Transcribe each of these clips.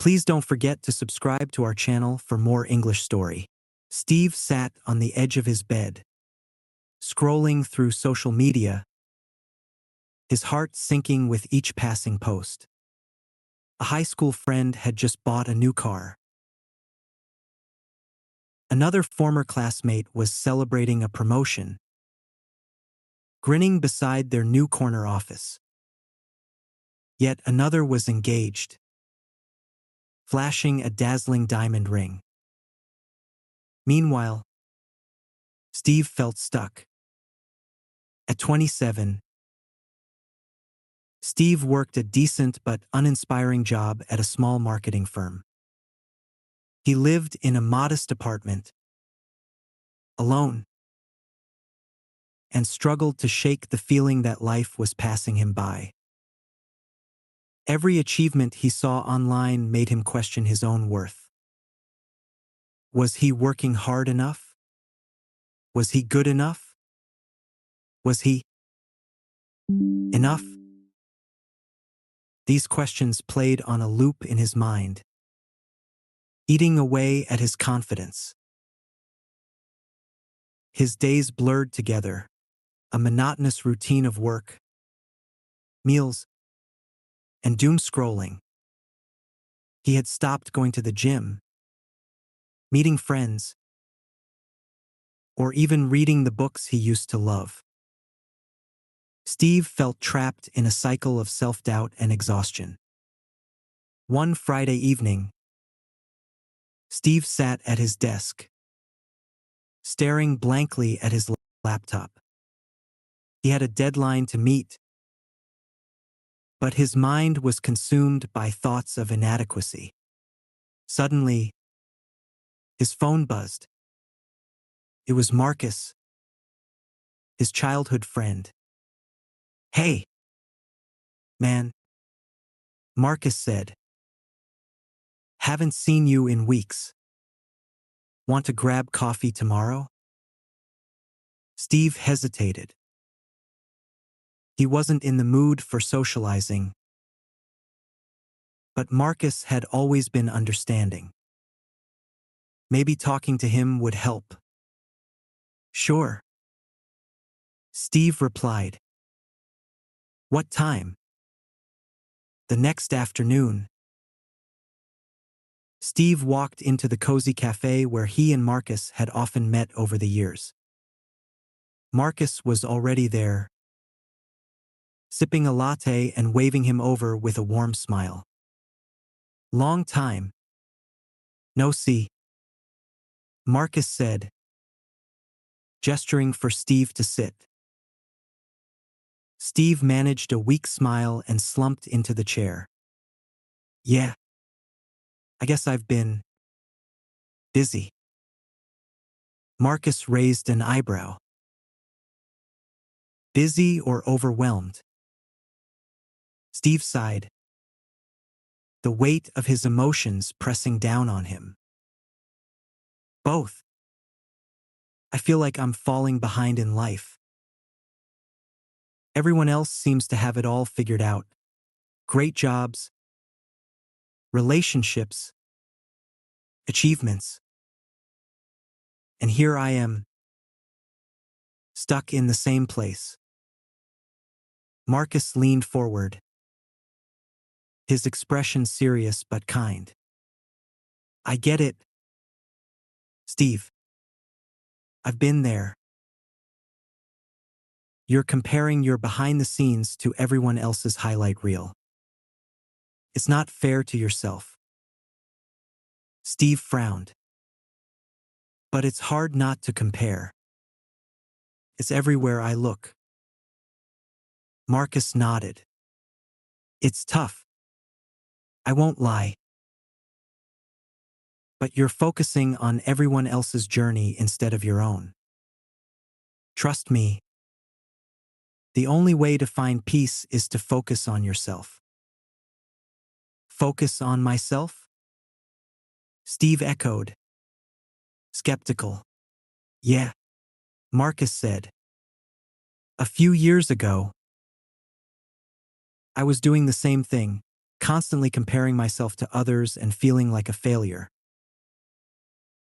Please don't forget to subscribe to our channel for more English story. Steve sat on the edge of his bed, scrolling through social media, his heart sinking with each passing post. A high school friend had just bought a new car. Another former classmate was celebrating a promotion, grinning beside their new corner office. Yet another was engaged, flashing a dazzling diamond ring. Meanwhile, Steve felt stuck. At 27, Steve worked a decent but uninspiring job at a small marketing firm. He lived in a modest apartment, alone, and struggled to shake the feeling that life was passing him by. Every achievement he saw online made him question his own worth. Was he working hard enough? Was he good enough? Was he enough? These questions played on a loop in his mind, eating away at his confidence. His days blurred together, a monotonous routine of work, meals, and doom scrolling. He had stopped going to the gym, meeting friends, or even reading the books he used to love. Steve felt trapped in a cycle of self-doubt and exhaustion. One Friday evening, Steve sat at his desk, staring blankly at his laptop. He had a deadline to meet, but his mind was consumed by thoughts of inadequacy. Suddenly, his phone buzzed. It was Marcus, his childhood friend. "Hey, man," Marcus said. "Haven't seen you in weeks. Want to grab coffee tomorrow?" Steve hesitated. He wasn't in the mood for socializing, but Marcus had always been understanding. Maybe talking to him would help. "Sure," Steve replied. "What time?" "The next afternoon." Steve walked into the cozy cafe where he and Marcus had often met over the years. Marcus was already there, sipping a latte and waving him over with a warm smile. "Long time no see," Marcus said, gesturing for Steve to sit. Steve managed a weak smile and slumped into the chair. "Yeah, I guess I've been busy." Marcus raised an eyebrow. "Busy or overwhelmed?" Steve sighed, the weight of his emotions pressing down on him. "Both. I feel like I'm falling behind in life. Everyone else seems to have it all figured out. Great jobs, relationships, achievements. And here I am, stuck in the same place." Marcus leaned forward, his expression serious but kind. "I get it, Steve. I've been there. You're comparing your behind the scenes to everyone else's highlight reel. It's not fair to yourself." Steve frowned. "But it's hard not to compare. It's everywhere I look." Marcus nodded. "It's tough. I won't lie. But you're focusing on everyone else's journey instead of your own. Trust me, the only way to find peace is to focus on yourself." "Focus on myself?" Steve echoed, skeptical. "Yeah," Marcus said. "A few years ago, I was doing the same thing, constantly comparing myself to others and feeling like a failure.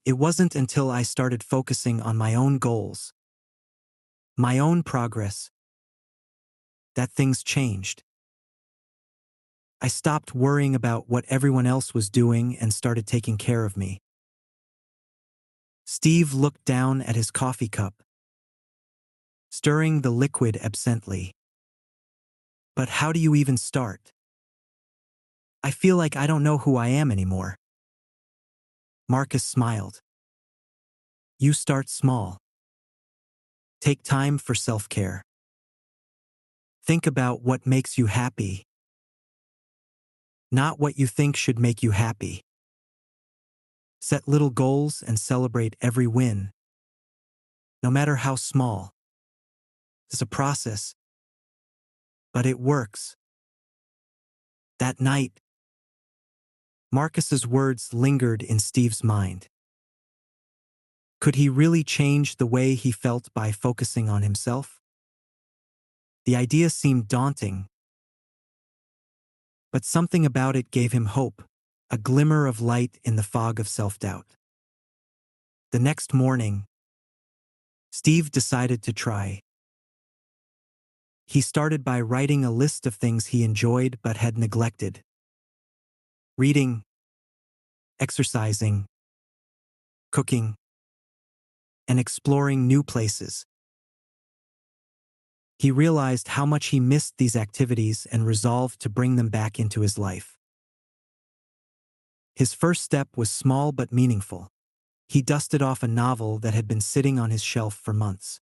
It wasn't until I started focusing on my own goals, my own progress, that things changed. I stopped worrying about what everyone else was doing and started taking care of me. Steve looked down at his coffee cup, stirring the liquid absently. But how do you even start? I feel like I don't know who I am anymore. Marcus smiled. You start small. Take time for self-care. Think about what makes you happy, not what you think should make you happy. Set little goals and celebrate every win, no matter how small. It's a process, but it works. That night, Marcus's words lingered in Steve's mind. Could he really change the way he felt by focusing on himself? The idea seemed daunting, but something about it gave him hope, a glimmer of light in the fog of self-doubt. The next morning, Steve decided to try. He started by writing a list of things he enjoyed but had neglected. Reading, exercising, cooking, and exploring new places. He realized how much he missed these activities and resolved to bring them back into his life. His first step was small but meaningful. He dusted off a novel that had been sitting on his shelf for months.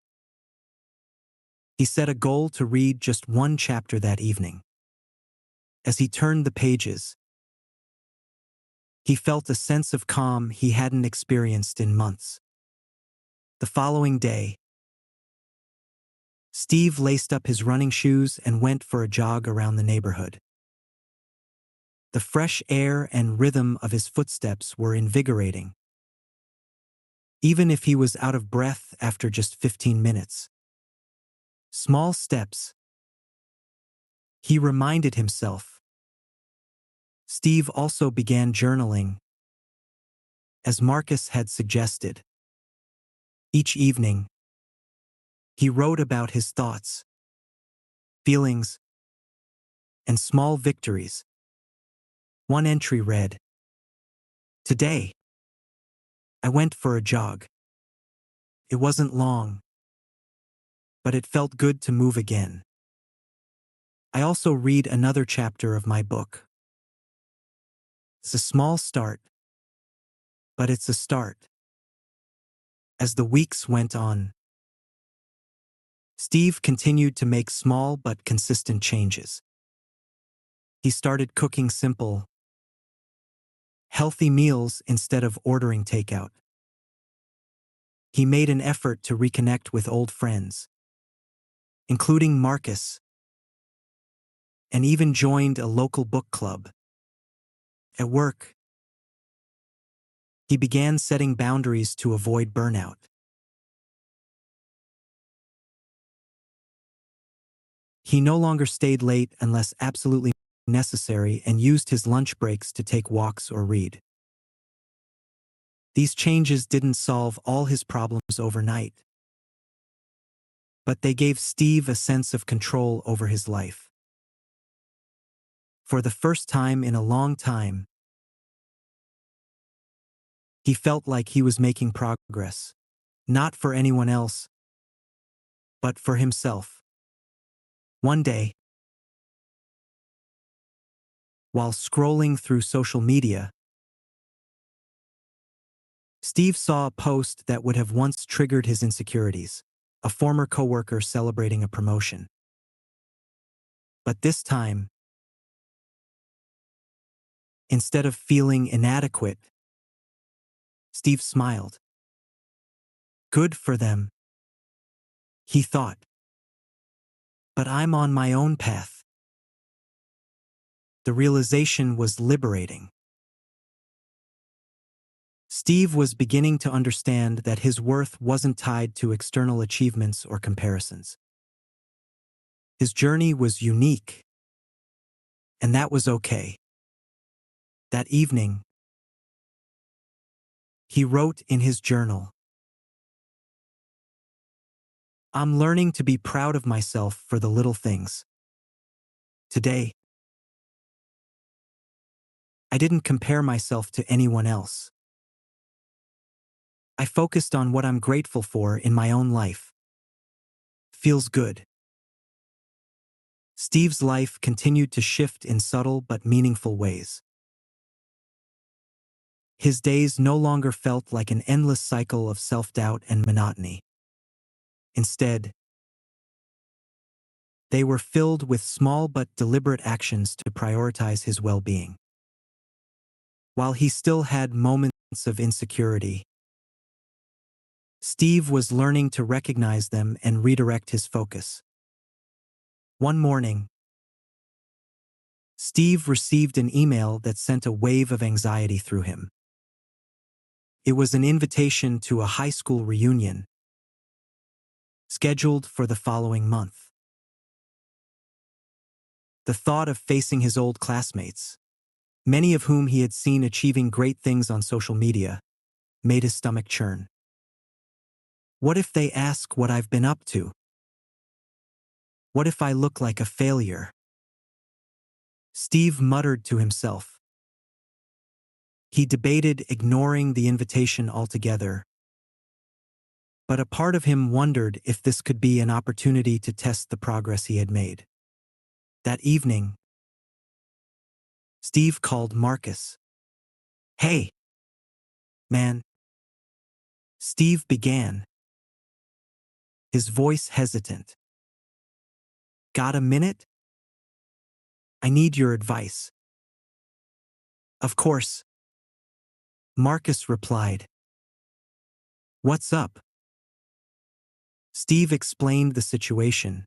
He set a goal to read just one chapter that evening. As he turned the pages, he felt a sense of calm he hadn't experienced in months. The following day, Steve laced up his running shoes and went for a jog around the neighborhood. The fresh air and rhythm of his footsteps were invigorating, even if he was out of breath after just 15 minutes. Small steps, he reminded himself. Steve also began journaling, as Marcus had suggested. Each evening, he wrote about his thoughts, feelings, and small victories. One entry read, "Today, I went for a jog. It wasn't long, but it felt good to move again. I also read another chapter of my book. It's a small start, but it's a start." As the weeks went on, Steve continued to make small but consistent changes. He started cooking simple, healthy meals instead of ordering takeout. He made an effort to reconnect with old friends, including Marcus, and even joined a local book club. At work, he began setting boundaries to avoid burnout. He no longer stayed late unless absolutely necessary and used his lunch breaks to take walks or read. These changes didn't solve all his problems overnight, but they gave Steve a sense of control over his life. For the first time in a long time, he felt like he was making progress, not for anyone else, but for himself. One day, while scrolling through social media, Steve saw a post that would have once triggered his insecurities, a former coworker celebrating a promotion. But this time, instead of feeling inadequate, Steve smiled. Good for them, he thought. But I'm on my own path. The realization was liberating. Steve was beginning to understand that his worth wasn't tied to external achievements or comparisons. His journey was unique, And that was okay. That evening, he wrote in his journal, "I'm learning to be proud of myself for the little things. Today, I didn't compare myself to anyone else. I focused on what I'm grateful for in my own life. Feels good." Steve's life continued to shift in subtle but meaningful ways. His days no longer felt like an endless cycle of self-doubt and monotony. Instead, they were filled with small but deliberate actions to prioritize his well-being. While he still had moments of insecurity, Steve was learning to recognize them and redirect his focus. One morning, Steve received an email that sent a wave of anxiety through him. It was an invitation to a high school reunion, scheduled for the following month. The thought of facing his old classmates, many of whom he had seen achieving great things on social media, made his stomach churn. What if they ask what I've been up to? What if I look like a failure? Steve muttered to himself. He debated ignoring the invitation altogether, but a part of him wondered if this could be an opportunity to test the progress he had made. That evening, Steve called Marcus. "Hey, man," Steve began, his voice hesitant. "Got a minute? I need your advice." "Of course," Marcus replied. "What's up?" Steve explained the situation,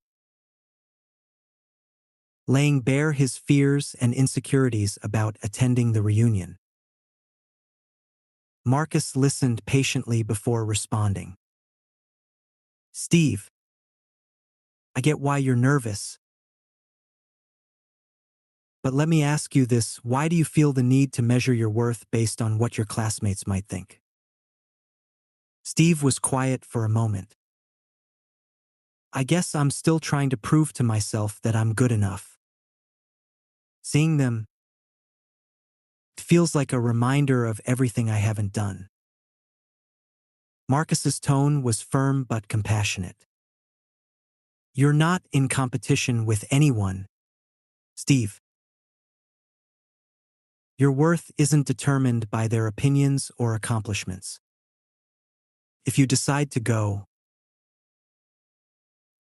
laying bare his fears and insecurities about attending the reunion. Marcus listened patiently before responding. "Steve, I get why you're nervous. But let me ask you this, why do you feel the need to measure your worth based on what your classmates might think?" Steve was quiet for a moment. "I guess I'm still trying to prove to myself that I'm good enough. Seeing them feels like a reminder of everything I haven't done." Marcus's tone was firm but compassionate. "You're not in competition with anyone, Steve. Your worth isn't determined by their opinions or accomplishments. If you decide to go,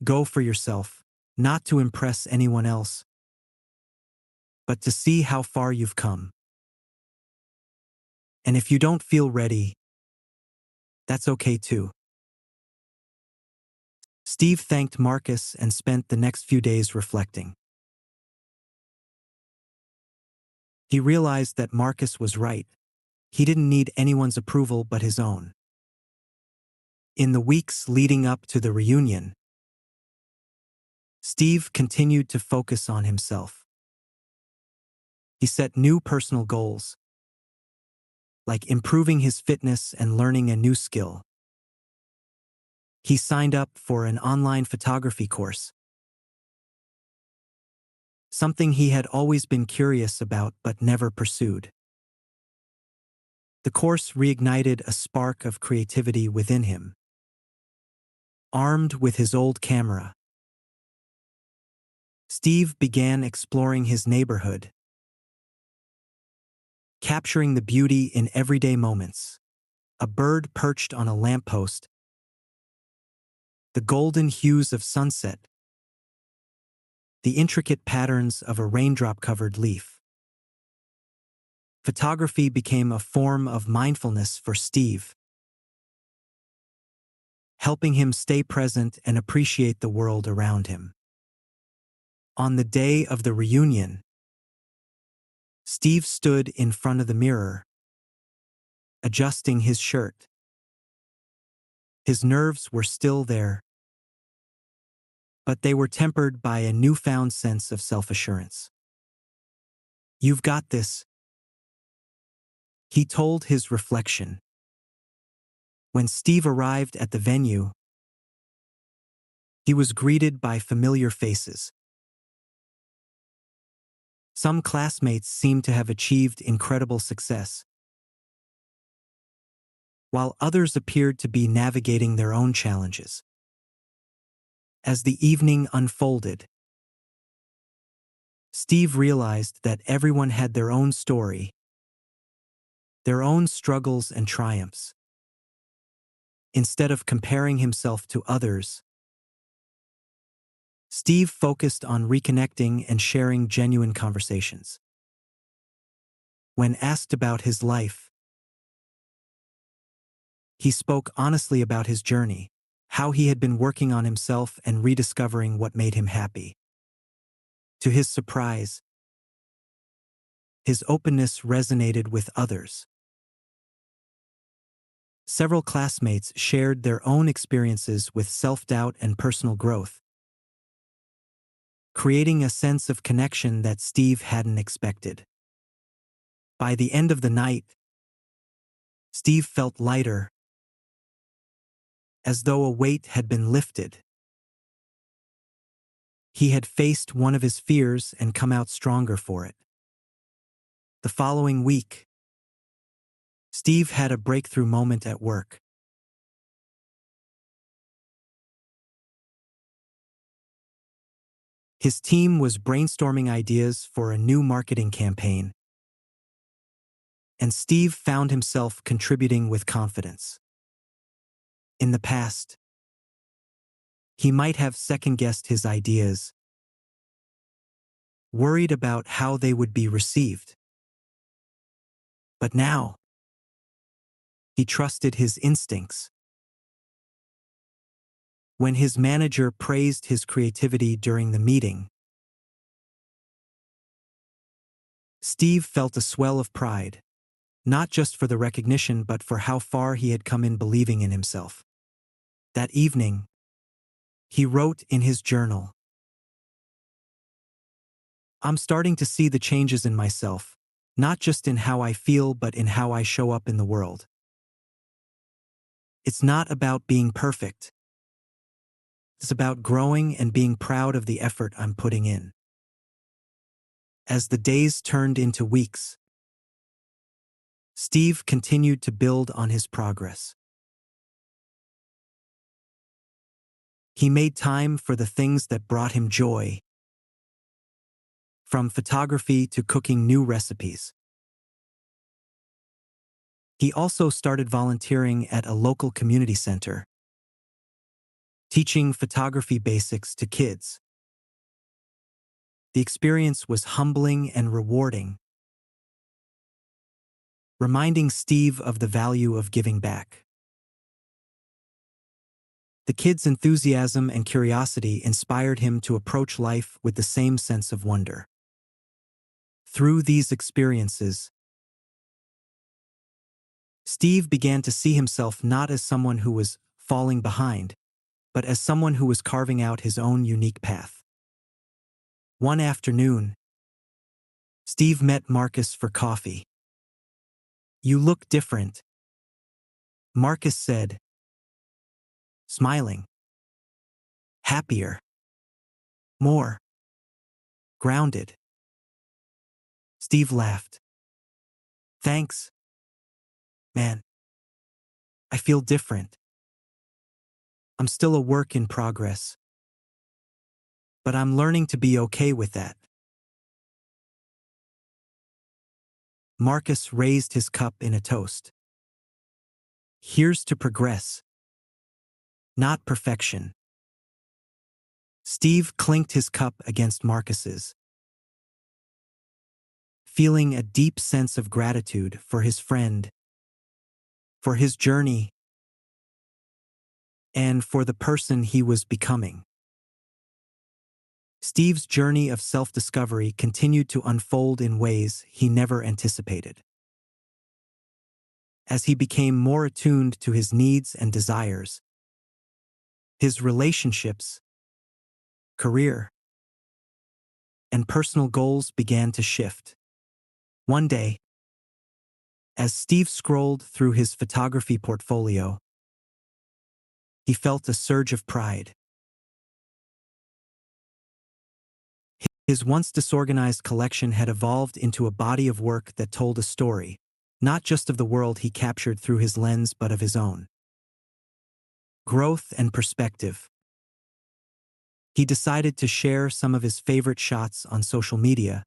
go for yourself, not to impress anyone else, but to see how far you've come. And if you don't feel ready, that's okay too." Steve thanked Marcus and spent the next few days reflecting. He realized that Marcus was right. He didn't need anyone's approval but his own. In the weeks leading up to the reunion, Steve continued to focus on himself. He set new personal goals, like improving his fitness and learning a new skill. He signed up for an online photography course, something he had always been curious about but never pursued. The course reignited a spark of creativity within him. Armed with his old camera, Steve began exploring his neighborhood, capturing the beauty in everyday moments. A bird perched on a lamppost, the golden hues of sunset, the intricate patterns of a raindrop-covered leaf. Photography became a form of mindfulness for Steve, helping him stay present and appreciate the world around him. On the day of the reunion, Steve stood in front of the mirror, adjusting his shirt. His nerves were still there, but they were tempered by a newfound sense of self-assurance. You've got this, he told his reflection. When Steve arrived at the venue, he was greeted by familiar faces. Some classmates seemed to have achieved incredible success, while others appeared to be navigating their own challenges. As the evening unfolded, Steve realized that everyone had their own story, their own struggles and triumphs. Instead of comparing himself to others, Steve focused on reconnecting and sharing genuine conversations. When asked about his life, he spoke honestly about his journey, how he had been working on himself and rediscovering what made him happy. To his surprise, his openness resonated with others. Several classmates shared their own experiences with self-doubt and personal growth, creating a sense of connection that Steve hadn't expected. By the end of the night, Steve felt lighter, as though a weight had been lifted. He had faced one of his fears and come out stronger for it. The following week, Steve had a breakthrough moment at work. His team was brainstorming ideas for a new marketing campaign, and Steve found himself contributing with confidence. In the past, he might have second-guessed his ideas, worried about how they would be received. But now, he trusted his instincts. When his manager praised his creativity during the meeting, Steve felt a swell of pride, not just for the recognition but for how far he had come in believing in himself. That evening, he wrote in his journal, "I'm starting to see the changes in myself, not just in how I feel but in how I show up in the world. It's not about being perfect. It's about growing and being proud of the effort I'm putting in." As the days turned into weeks, Steve continued to build on his progress. He made time for the things that brought him joy, from photography to cooking new recipes. He also started volunteering at a local community center, teaching photography basics to kids. The experience was humbling and rewarding, reminding Steve of the value of giving back. The kids' enthusiasm and curiosity inspired him to approach life with the same sense of wonder. Through these experiences, Steve began to see himself not as someone who was falling behind, but as someone who was carving out his own unique path. One afternoon, Steve met Marcus for coffee. "You look different," Marcus said, smiling. "Happier. More grounded." Steve laughed. "Thanks, man. I feel different. I'm still a work in progress, but I'm learning to be okay with that." Marcus raised his cup in a toast. "Here's to progress, not perfection." Steve clinked his cup against Marcus's, feeling a deep sense of gratitude for his friend, for his journey, and for the person he was becoming. Steve's journey of self-discovery continued to unfold in ways he never anticipated. As he became more attuned to his needs and desires, his relationships, career, and personal goals began to shift. One day, as Steve scrolled through his photography portfolio, he felt a surge of pride. His once disorganized collection had evolved into a body of work that told a story, not just of the world he captured through his lens but of his own growth and perspective. He decided to share some of his favorite shots on social media,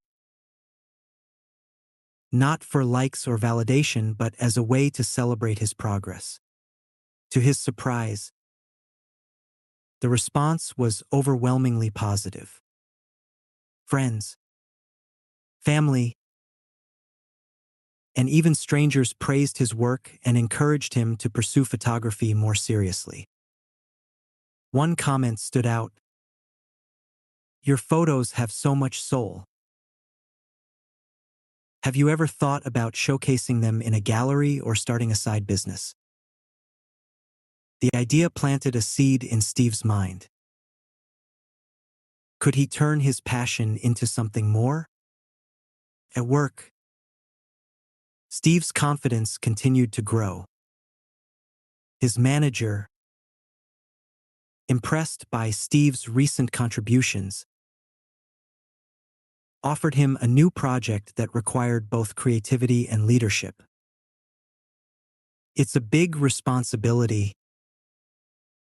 not for likes or validation but as a way to celebrate his progress. To his surprise, the response was overwhelmingly positive. Friends, family, and even strangers praised his work and encouraged him to pursue photography more seriously. One comment stood out: "Your photos have so much soul. Have you ever thought about showcasing them in a gallery or starting a side business?" The idea planted a seed in Steve's mind. Could he turn his passion into something more? At work, Steve's confidence continued to grow. His manager, impressed by Steve's recent contributions, offered him a new project that required both creativity and leadership. "It's a big responsibility,"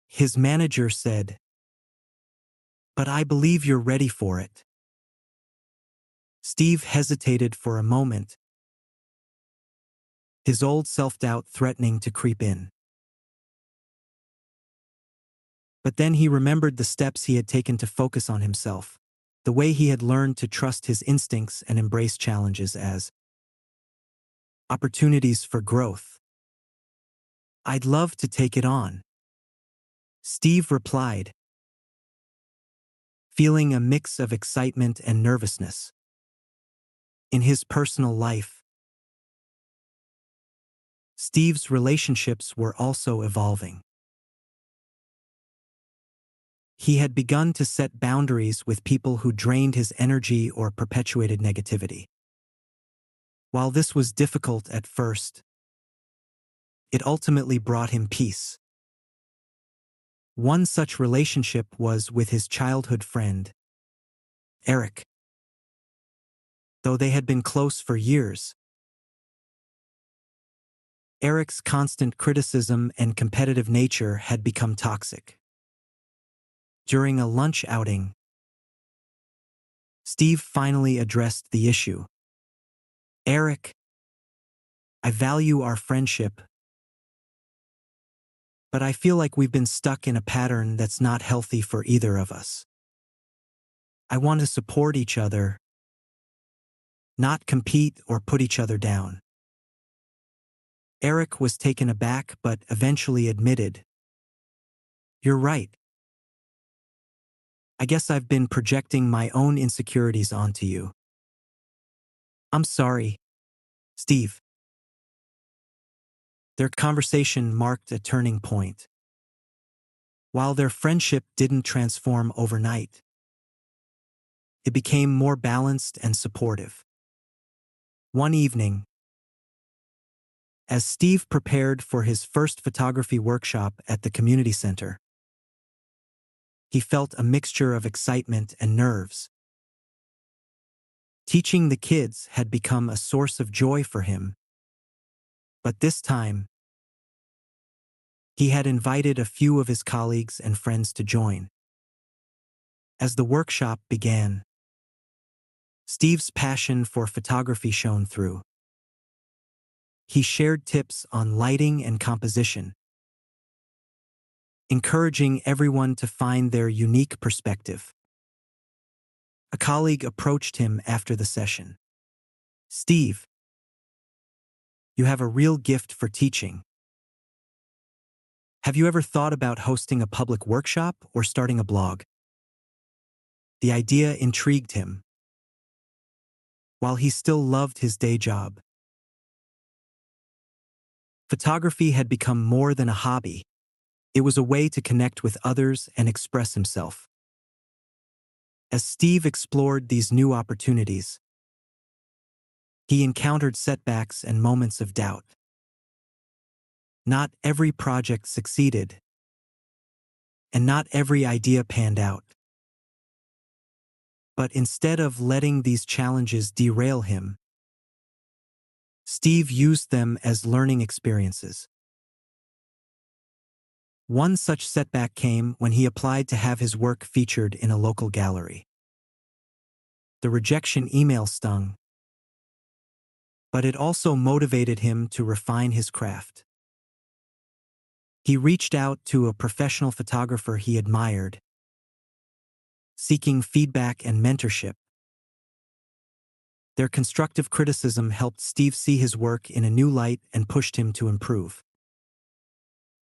his manager said, "but I believe you're ready for it." Steve hesitated for a moment, his old self-doubt threatening to creep in. But then he remembered the steps he had taken to focus on himself, the way he had learned to trust his instincts and embrace challenges as opportunities for growth. "I'd love to take it on," Steve replied, feeling a mix of excitement and nervousness. In his personal life, Steve's relationships were also evolving. He had begun to set boundaries with people who drained his energy or perpetuated negativity. While this was difficult at first, it ultimately brought him peace. One such relationship was with his childhood friend, Eric. Though they had been close for years, Eric's constant criticism and competitive nature had become toxic. During a lunch outing, Steve finally addressed the issue. "Eric, I value our friendship, but I feel like we've been stuck in a pattern that's not healthy for either of us. I want to support each other, not compete or put each other down." Eric was taken aback but eventually admitted, "You're right. I guess I've been projecting my own insecurities onto you." "I'm sorry, Steve." Their conversation marked a turning point. While their friendship didn't transform overnight, it became more balanced and supportive. One evening, as Steve prepared for his first photography workshop at the community center, he felt a mixture of excitement and nerves. Teaching the kids had become a source of joy for him, but this time, he had invited a few of his colleagues and friends to join. As the workshop began, Steve's passion for photography shone through. He shared tips on lighting and composition, encouraging everyone to find their unique perspective. A colleague approached him after the session. "Steve, you have a real gift for teaching. Have you ever thought about hosting a public workshop or starting a blog?" The idea intrigued him. While he still loved his day job, photography had become more than a hobby. It was a way to connect with others and express himself. As Steve explored these new opportunities, He encountered setbacks and moments of doubt. Not every project succeeded, and not every idea panned out. But instead of letting these challenges derail him, Steve used them as learning experiences. One such setback came when he applied to have his work featured in a local gallery. The rejection email stung, but it also motivated him to refine his craft. He reached out to a professional photographer he admired, seeking feedback and mentorship. Their constructive criticism helped Steve see his work in a new light and pushed him to improve.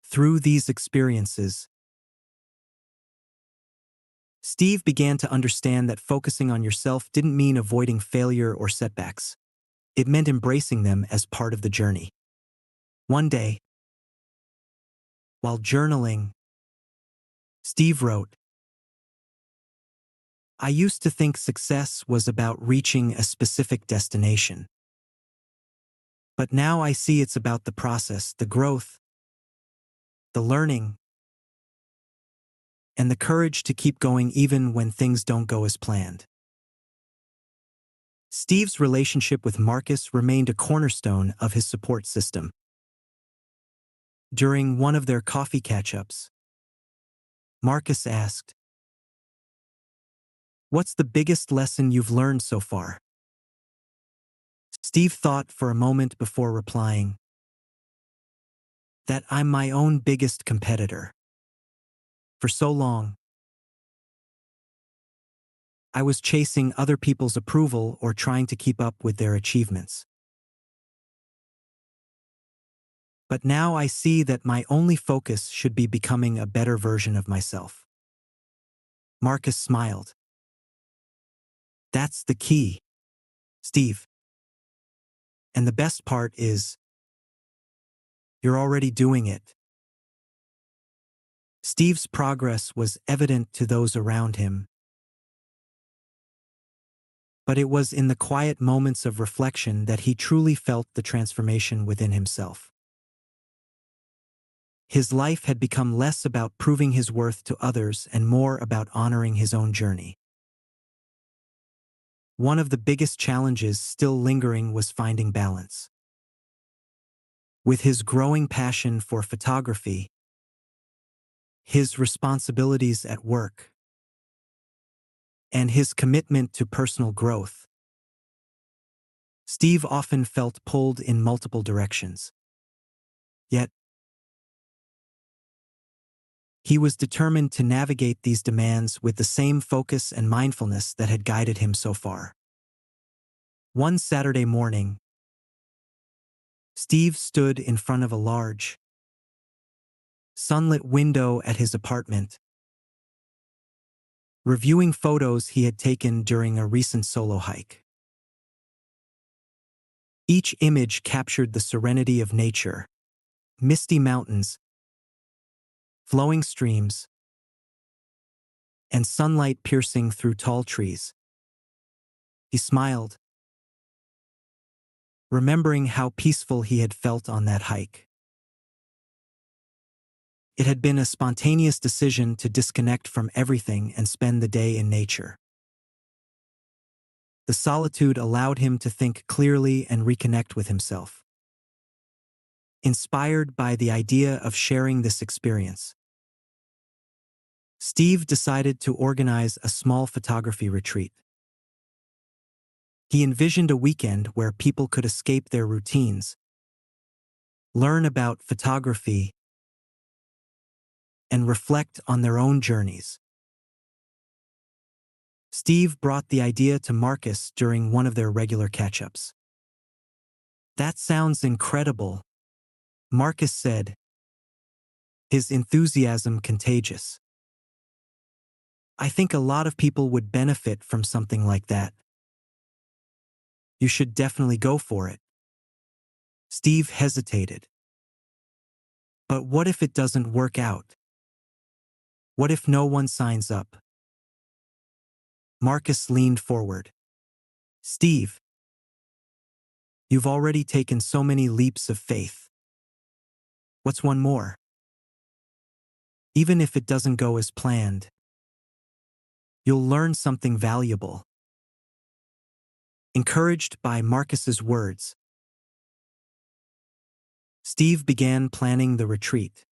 Through these experiences, Steve began to understand that focusing on yourself didn't mean avoiding failure or setbacks. It meant embracing them as part of the journey. One day, while journaling, Steve wrote, "I used to think success was about reaching a specific destination. But now I see it's about the process, the growth, the learning, and the courage to keep going even when things don't go as planned." Steve's relationship with Marcus remained a cornerstone of his support system. During one of their coffee catch-ups, Marcus asked, "What's the biggest lesson you've learned so far?" Steve thought for a moment before replying, "That I'm my own biggest competitor. For so long, I was chasing other people's approval or trying to keep up with their achievements. But now I see that my only focus should be becoming a better version of myself." Marcus smiled. "That's the key, Steve. And the best part is, you're already doing it." Steve's progress was evident to those around him, but it was in the quiet moments of reflection that he truly felt the transformation within himself. His life had become less about proving his worth to others and more about honoring his own journey. One of the biggest challenges still lingering was finding balance. With his growing passion for photography, his responsibilities at work, and his commitment to personal growth, Steve often felt pulled in multiple directions. Yet, he was determined to navigate these demands with the same focus and mindfulness that had guided him so far. One Saturday morning, Steve stood in front of a large, sunlit window at his apartment, reviewing photos he had taken during a recent solo hike. Each image captured the serenity of nature: misty mountains, flowing streams, and sunlight piercing through tall trees. He smiled, remembering how peaceful he had felt on that hike. It had been a spontaneous decision to disconnect from everything and spend the day in nature. The solitude allowed him to think clearly and reconnect with himself. Inspired by the idea of sharing this experience, Steve decided to organize a small photography retreat. He envisioned a weekend where people could escape their routines, learn about photography, and reflect on their own journeys. Steve brought the idea to Marcus during one of their regular catch-ups. "That sounds incredible," Marcus said, his enthusiasm contagious. "I think a lot of people would benefit from something like that. You should definitely go for it." Steve hesitated. "But what if it doesn't work out? What if no one signs up?" Marcus leaned forward. "Steve, You've already taken so many leaps of faith. What's one more? Even if it doesn't go as planned, you'll learn something valuable. Encouraged by Marcus's words, Steve began planning the retreat.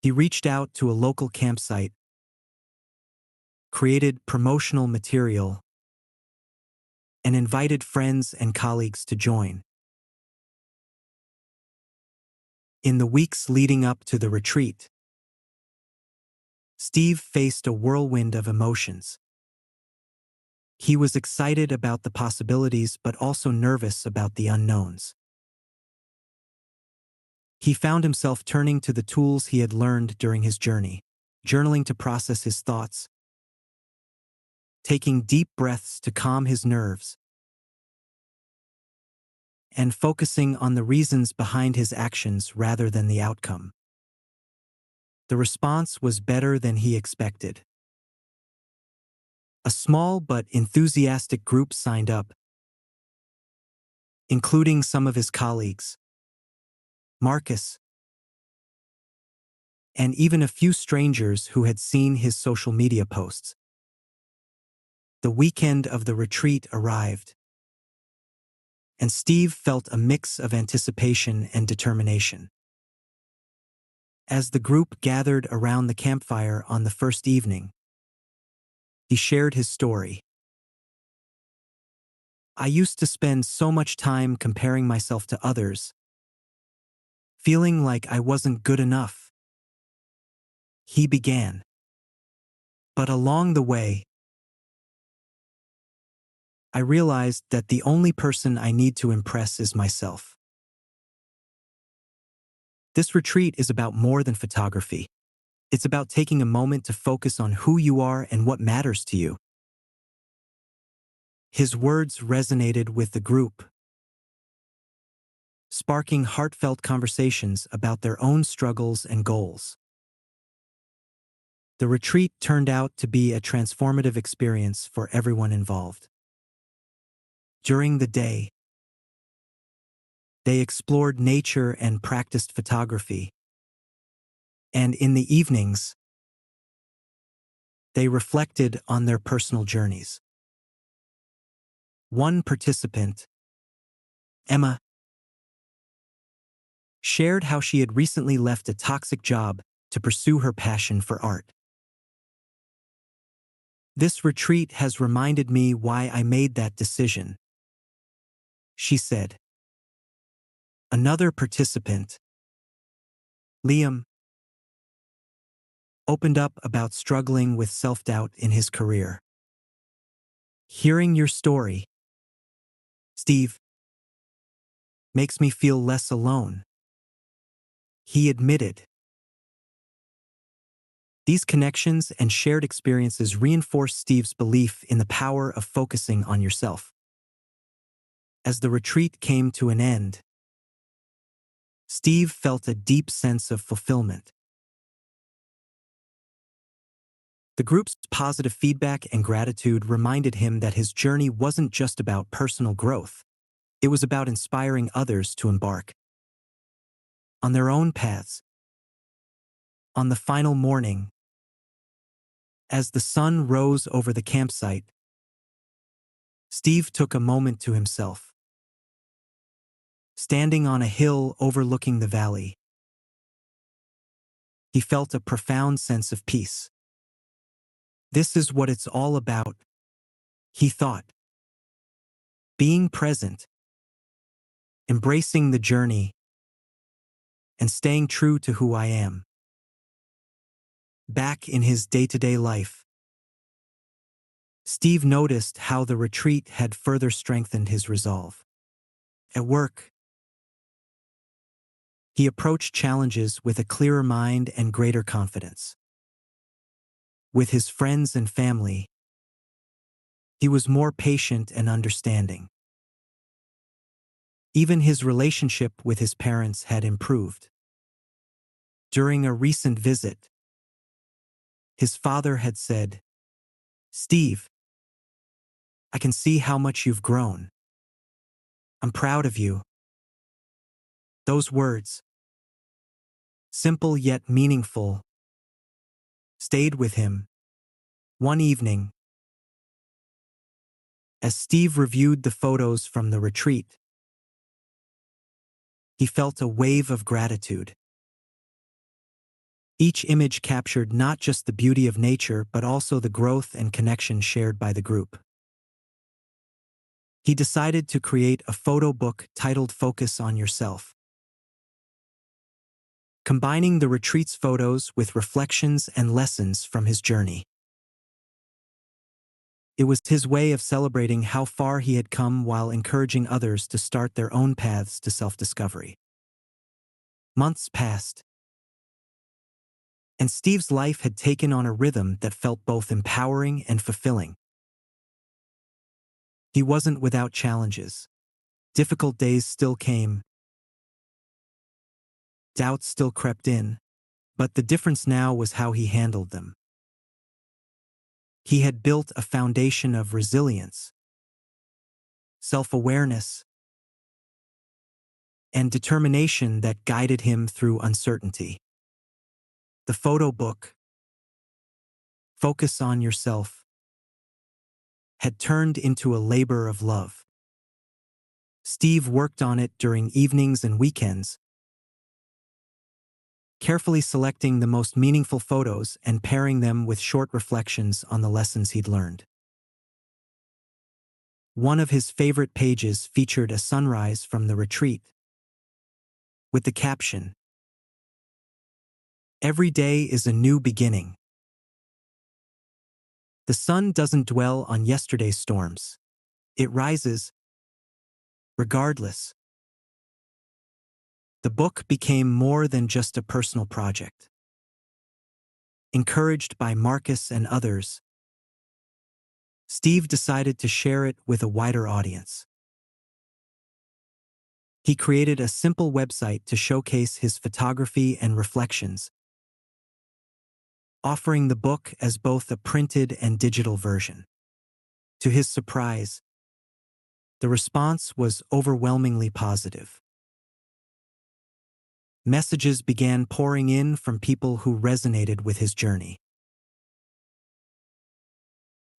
He reached out to a local campsite, created promotional material, and invited friends and colleagues to join. In the weeks leading up to the retreat, Steve faced a whirlwind of emotions. He was excited about the possibilities but also nervous about the unknowns. He found himself turning to the tools he had learned during his journey, journaling to process his thoughts, taking deep breaths to calm his nerves, and focusing on the reasons behind his actions rather than the outcome. The response was better than he expected. A small but enthusiastic group signed up, including some of his colleagues, Marcus, and even a few strangers who had seen his social media posts. The weekend of the retreat arrived, and Steve felt a mix of anticipation and determination. As the group gathered around the campfire on the first evening, he shared his story. I used to spend so much time comparing myself to others, feeling like I wasn't good enough. He began. But along the way, I realized that the only person I need to impress is myself. This retreat is about more than photography. It's about taking a moment to focus on who you are and what matters to you. His words resonated with the group, sparking heartfelt conversations about their own struggles and goals. The retreat turned out to be a transformative experience for everyone involved. During the day, they explored nature and practiced photography. And in the evenings, they reflected on their personal journeys. One participant, Emma, shared how she had recently left a toxic job to pursue her passion for art. This retreat has reminded me why I made that decision, she said. Another participant, Liam, opened up about struggling with self-doubt in his career. Hearing your story, Steve, makes me feel less alone, he admitted. These connections and shared experiences reinforce Steve's belief in the power of focusing on yourself. As the retreat came to an end, Steve felt a deep sense of fulfillment. The group's positive feedback and gratitude reminded him that his journey wasn't just about personal growth. It was about inspiring others to embark on their own paths. On the final morning, as the sun rose over the campsite, Steve took a moment to himself. Standing on a hill overlooking the valley, he felt a profound sense of peace. This is what it's all about, he thought. Being present, embracing the journey, and staying true to who I am. Back in his day-to-day life, Steve noticed how the retreat had further strengthened his resolve. At work, he approached challenges with a clearer mind and greater confidence. With his friends and family, he was more patient and understanding. Even his relationship with his parents had improved. During a recent visit, his father had said, "Steve, I can see how much you've grown." I'm proud of you. Those words, simple yet meaningful, stayed with him. One evening, as Steve reviewed the photos from the retreat, he felt a wave of gratitude. Each image captured not just the beauty of nature but also the growth and connection shared by the group. He decided to create a photo book titled Focus on Yourself, combining the retreat's photos with reflections and lessons from his journey. It was his way of celebrating how far he had come while encouraging others to start their own paths to self-discovery. Months passed, and Steve's life had taken on a rhythm that felt both empowering and fulfilling. He wasn't without challenges. Difficult days still came. Doubts still crept in, but the difference now was how he handled them. He had built a foundation of resilience, self-awareness, and determination that guided him through uncertainty. The photo book, Focus on Yourself, had turned into a labor of love. Steve worked on it during evenings and weekends, carefully selecting the most meaningful photos and pairing them with short reflections on the lessons he'd learned. One of his favorite pages featured a sunrise from the retreat, with the caption, "Every day is a new beginning." The sun doesn't dwell on yesterday's storms. It rises, regardless. The book became more than just a personal project. Encouraged by Marcus and others, Steve decided to share it with a wider audience. He created a simple website to showcase his photography and reflections, offering the book as both a printed and digital version. To his surprise, the response was overwhelmingly positive. Messages began pouring in from people who resonated with his journey.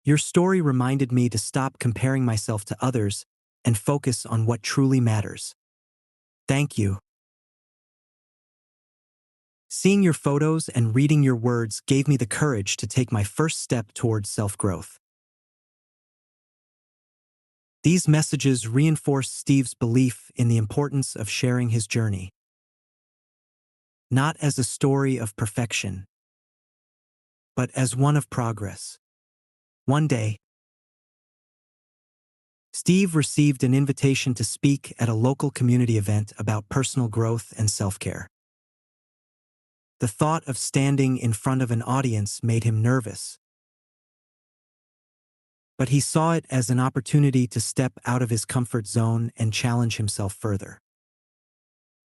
"Your story reminded me to stop comparing myself to others and focus on what truly matters. Thank you. Seeing your photos and reading your words gave me the courage to take my first step towards self-growth." These messages reinforced Steve's belief in the importance of sharing his journey, not as a story of perfection, but as one of progress. One day, Steve received an invitation to speak at a local community event about personal growth and self-care. The thought of standing in front of an audience made him nervous, but he saw it as an opportunity to step out of his comfort zone and challenge himself further.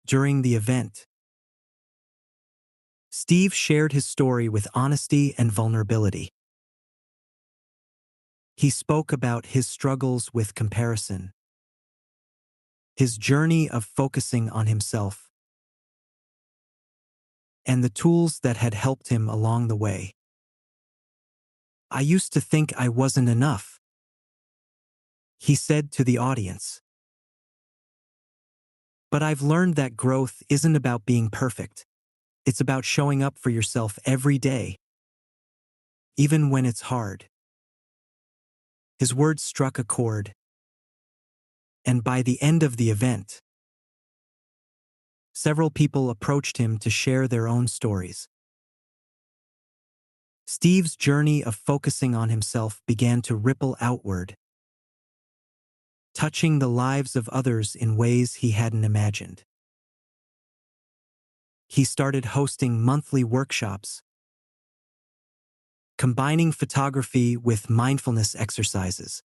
During the event, Steve shared his story with honesty and vulnerability. He spoke about his struggles with comparison, his journey of focusing on himself, and the tools that had helped him along the way. "I used to think I wasn't enough," he said to the audience. "But I've learned that growth isn't about being perfect. It's about showing up for yourself every day, even when it's hard." His words struck a chord, and by the end of the event, several people approached him to share their own stories. Steve's journey of focusing on himself began to ripple outward, touching the lives of others in ways he hadn't imagined. He started hosting monthly workshops, combining photography with mindfulness exercises.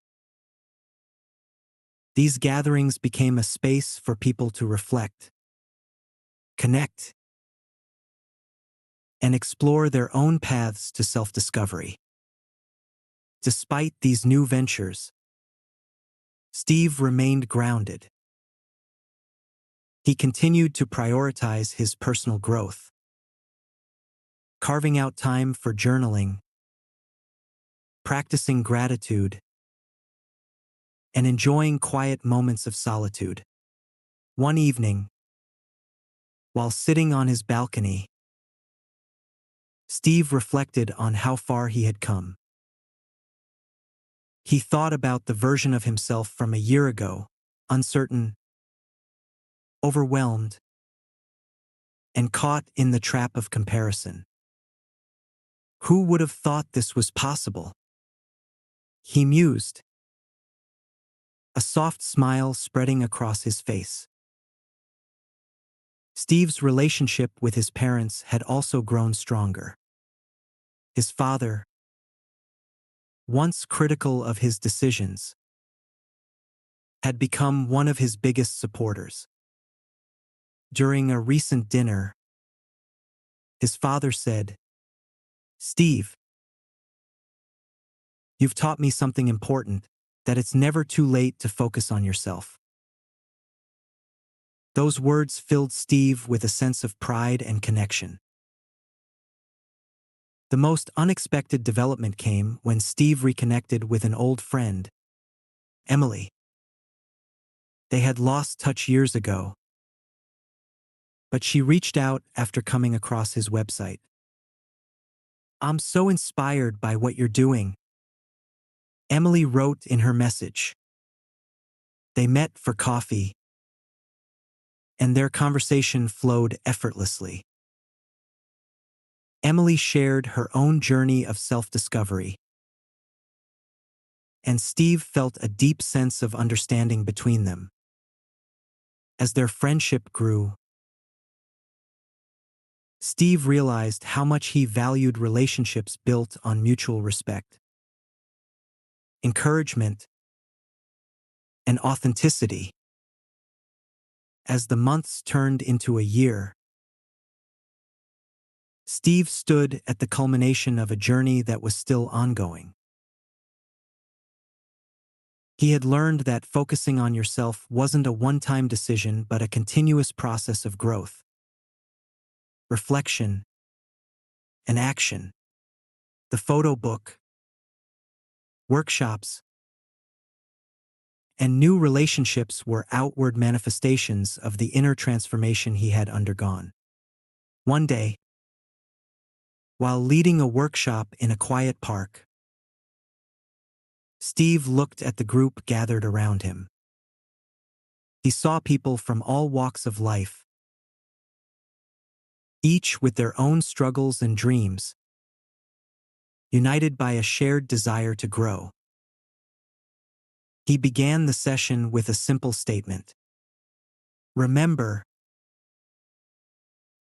These gatherings became a space for people to reflect, connect, and explore their own paths to self-discovery. Despite these new ventures, Steve remained grounded. He continued to prioritize his personal growth, carving out time for journaling, practicing gratitude, and enjoying quiet moments of solitude. One evening, while sitting on his balcony, Steve reflected on how far he had come. He thought about the version of himself from a year ago, uncertain, overwhelmed, and caught in the trap of comparison. Who would have thought this was possible? He mused, a soft smile spreading across his face. Steve's relationship with his parents had also grown stronger. His father, once critical of his decisions, had become one of his biggest supporters. During a recent dinner, his father said, "Steve, you've taught me something important, that it's never too late to focus on yourself." Those words filled Steve with a sense of pride and connection. The most unexpected development came when Steve reconnected with an old friend, Emily. They had lost touch years ago, but she reached out after coming across his website. "I'm so inspired by what you're doing," Emily wrote in her message. They met for coffee, and their conversation flowed effortlessly. Emily shared her own journey of self-discovery, and Steve felt a deep sense of understanding between them. As their friendship grew, Steve realized how much he valued relationships built on mutual respect, encouragement, and authenticity. As the months turned into a year, Steve stood at the culmination of a journey that was still ongoing. He had learned that focusing on yourself wasn't a one-time decision but a continuous process of growth, reflection, and action. The photo book, workshops, and new relationships were outward manifestations of the inner transformation he had undergone. One day, while leading a workshop in a quiet park, Steve looked at the group gathered around him. He saw people from all walks of life, each with their own struggles and dreams, united by a shared desire to grow. He began the session with a simple statement. "Remember,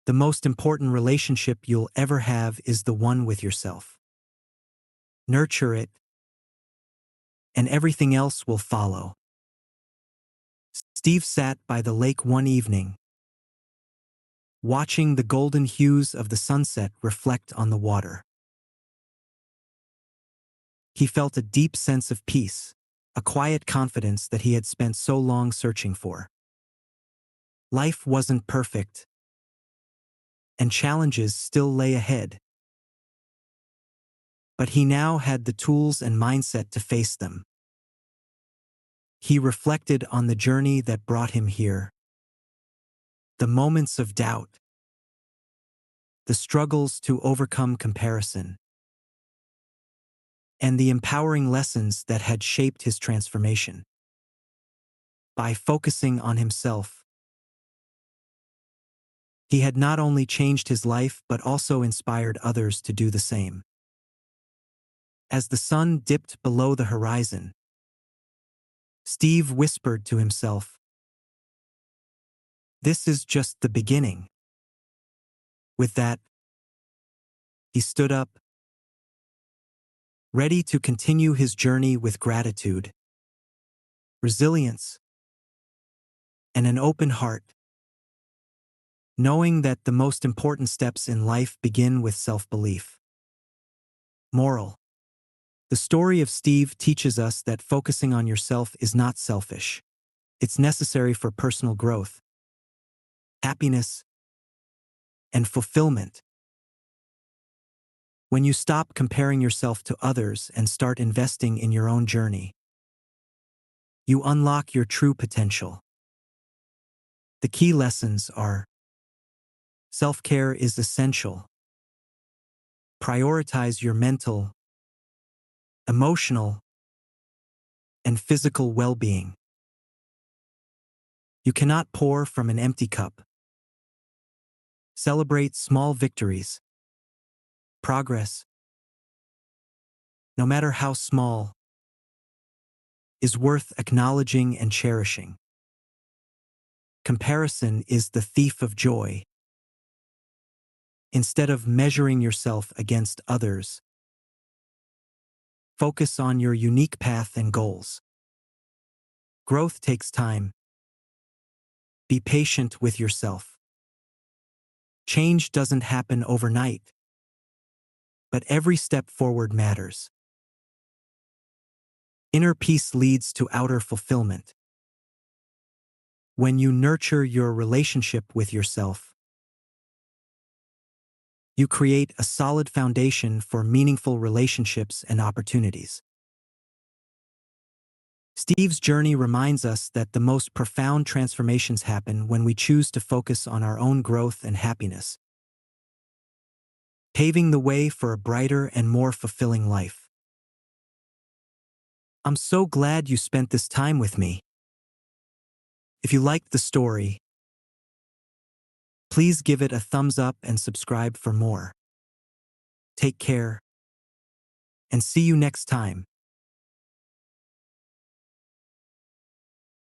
the most important relationship you'll ever have is the one with yourself. Nurture it, and everything else will follow." Steve sat by the lake one evening, watching the golden hues of the sunset reflect on the water. He felt a deep sense of peace, a quiet confidence that he had spent so long searching for. Life wasn't perfect, and challenges still lay ahead. But he now had the tools and mindset to face them. He reflected on the journey that brought him here, the moments of doubt, the struggles to overcome comparison, and the empowering lessons that had shaped his transformation. By focusing on himself, he had not only changed his life but also inspired others to do the same. As the sun dipped below the horizon, Steve whispered to himself, "This is just the beginning." With that, he stood up, ready to continue his journey with gratitude, resilience, and an open heart, knowing that the most important steps in life begin with self-belief. Moral: the story of Steve teaches us that focusing on yourself is not selfish. It's necessary for personal growth, happiness, and fulfillment. When you stop comparing yourself to others and start investing in your own journey, you unlock your true potential. The key lessons are: self-care is essential. Prioritize your mental, emotional, and physical well-being. You cannot pour from an empty cup. Celebrate small victories. Progress, no matter how small, is worth acknowledging and cherishing. Comparison is the thief of joy. Instead of measuring yourself against others, focus on your unique path and goals. Growth takes time. Be patient with yourself. Change doesn't happen overnight, but every step forward matters. Inner peace leads to outer fulfillment. When you nurture your relationship with yourself, you create a solid foundation for meaningful relationships and opportunities. Steve's journey reminds us that the most profound transformations happen when we choose to focus on our own growth and happiness, paving the way for a brighter and more fulfilling life. I'm so glad you spent this time with me. If you liked the story, please give it a thumbs up and subscribe for more. Take care, and see you next time.